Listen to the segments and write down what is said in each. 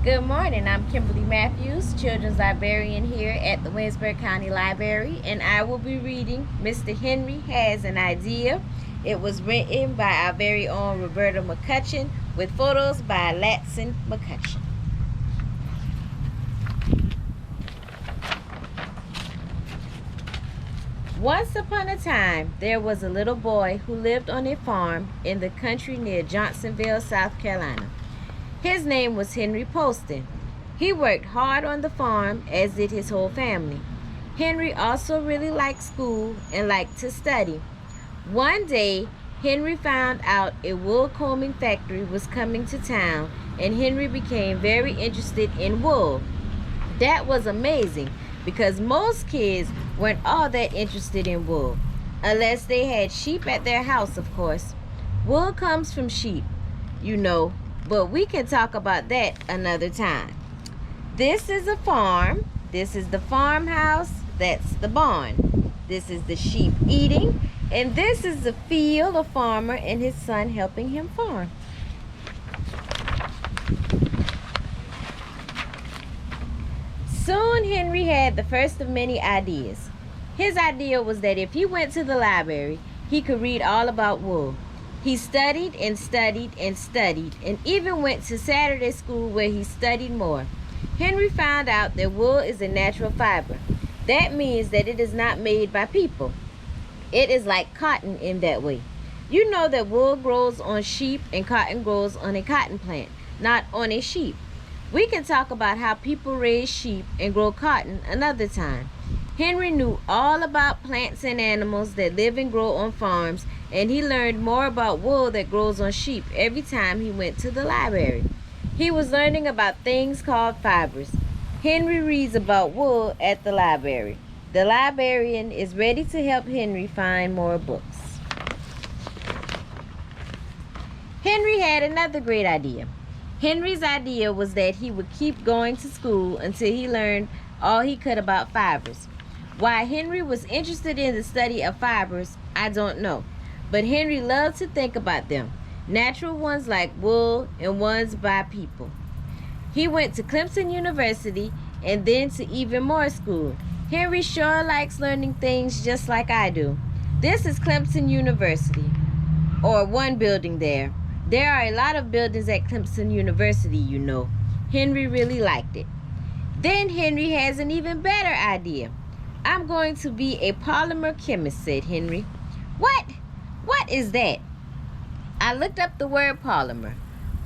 Good morning. I'm Kimberly Matthews, Children's Librarian here at the Winsburg County Library, and I will be reading Mr. Henry Has an Idea. It was written by our very own Roberta McCutcheon with photos by Latson McCutcheon. Once upon a time, there was a little boy who lived on a farm in the country near Johnsonville, South Carolina. His name was Henry Poston. He worked hard on the farm, as did his whole family. Henry also really liked school and liked to study. One day, Henry found out a wool combing factory was coming to town, and Henry became very interested in wool. That was amazing because most kids weren't all that interested in wool, unless they had sheep at their house, of course. Wool comes from sheep, you know, but we can talk about that another time. This is a farm. This is the farmhouse. That's the barn. This is the sheep eating. And this is the field, a farmer and his son helping him farm. Soon Henry had the first of many ideas. His idea was that if he went to the library, he could read all about wool. He studied and studied and studied, and even went to Saturday school where he studied more. Henry found out that wool is a natural fiber. That means that it is not made by people. It is like cotton in that way. You know that wool grows on sheep and cotton grows on a cotton plant, not on a sheep. We can talk about how people raise sheep and grow cotton another time. Henry knew all about plants and animals that live and grow on farms, and he learned more about wool that grows on sheep every time he went to the library. He was learning about things called fibers. Henry reads about wool at the library. The librarian is ready to help Henry find more books. Henry had another great idea. Henry's idea was that he would keep going to school until he learned all he could about fibers. Why Henry was interested in the study of fibers, I don't know. But Henry loved to think about them, natural ones like wool and ones by people. He went to Clemson University and then to even more school. Henry sure likes learning things just like I do. This is Clemson University, or one building there. There are a lot of buildings at Clemson University, you know. Henry really liked it. Then Henry has an even better idea. I'm going to be a polymer chemist, said Henry. What? What is that? I looked up the word polymer.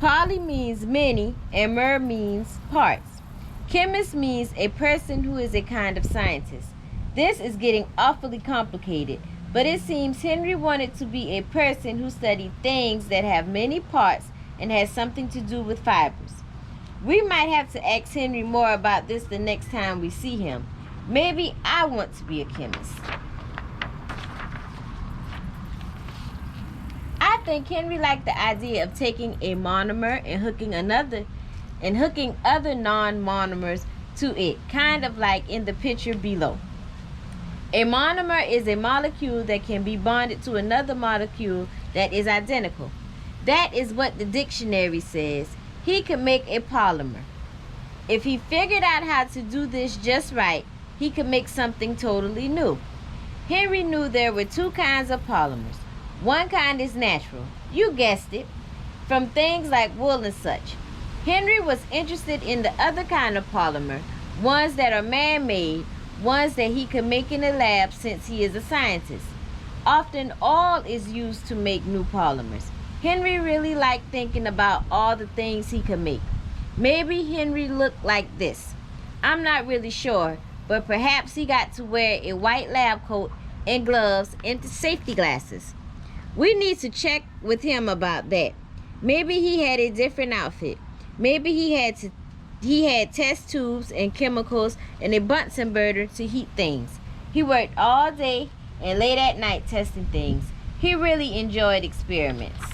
Poly means many and mer means parts. Chemist means a person who is a kind of scientist. This is getting awfully complicated, but it seems Henry wanted to be a person who studied things that have many parts and has something to do with fibers. We might have to ask Henry more about this the next time we see him. Maybe I want to be a chemist. I think Henry liked the idea of taking a monomer and hooking other non-monomers to it, kind of like in the picture below. A monomer is a molecule that can be bonded to another molecule that is identical. That is what the dictionary says. He could make a polymer. If he figured out how to do this just right, he could make something totally new. Henry knew there were two kinds of polymers. One kind is natural, you guessed it, from things like wool and such. Henry was interested in the other kind of polymer, ones that are man-made, ones that he could make in a lab since he is a scientist. Often oil is used to make new polymers. Henry really liked thinking about all the things he could make. Maybe Henry looked like this. I'm not really sure, but perhaps he got to wear a white lab coat and gloves and safety glasses. We need to check with him about that. Maybe he had a different outfit. Maybe he had test tubes and chemicals and a Bunsen burner to heat things. He worked all day and late at night testing things. He really enjoyed experiments.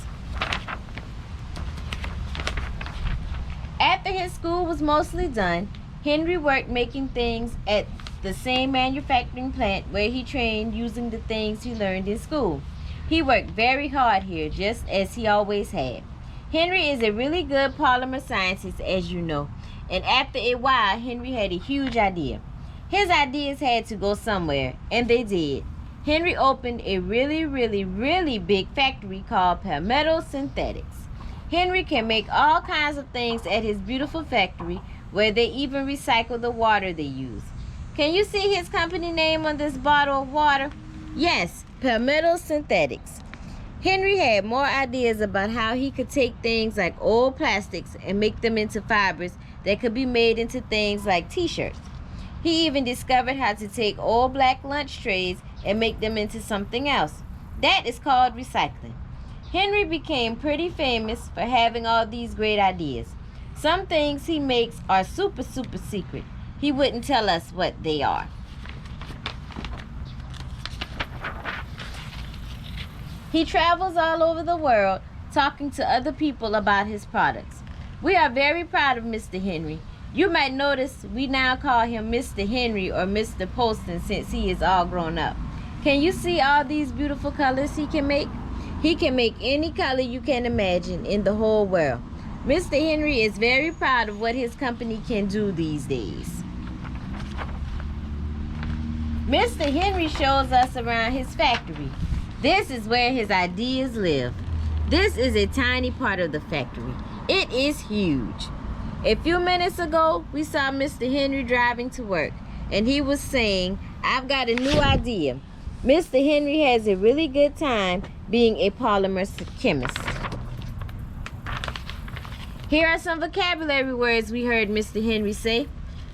After his school was mostly done, Henry worked making things at the same manufacturing plant where he trained using the things he learned in school. He worked very hard here, just as he always had. Henry is a really good polymer scientist, as you know, And after a while, Henry had a huge idea. His ideas had to go somewhere, and they did. Henry opened a really big factory called Palmetto Synthetics. Henry can make all kinds of things at his beautiful factory, where they even recycle the water they use. Can you see his company name on this bottle of water? Yes, Palmetto Synthetics. Henry had more ideas about how he could take things like old plastics and make them into fibers that could be made into things like t-shirts. He even discovered how to take old black lunch trays and make them into something else. That is called recycling. Henry became pretty famous for having all these great ideas. Some things he makes are super secret. He wouldn't tell us what they are. He travels all over the world talking to other people about his products. We are very proud of Mr. Henry. You might notice we now call him Mr. Henry or Mr. Poston since he is all grown up. Can you see all these beautiful colors he can make? He can make any color you can imagine in the whole world. Mr. Henry is very proud of what his company can do these days. Mr. Henry shows us around his factory. This is where his ideas live. This is a tiny part of the factory. It is huge. A few minutes ago, we saw Mr. Henry driving to work, and he was saying, "I've got a new idea." Mr. Henry has a really good time being a polymer chemist. Here are some vocabulary words we heard Mr. Henry say.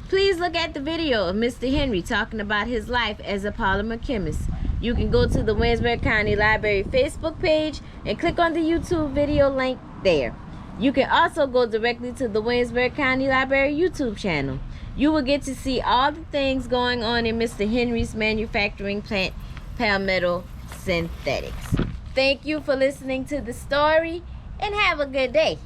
Please look at the video of Mr. Henry talking about his life as a polymer chemist. You can go to the Winsburg County Library Facebook page and click on the YouTube video link there. You can also go directly to the Winsburg County Library YouTube channel. You will get to see all the things going on in Mr. Henry's manufacturing plant, Palmetto Synthetics. Thank you for listening to the story, and have a good day.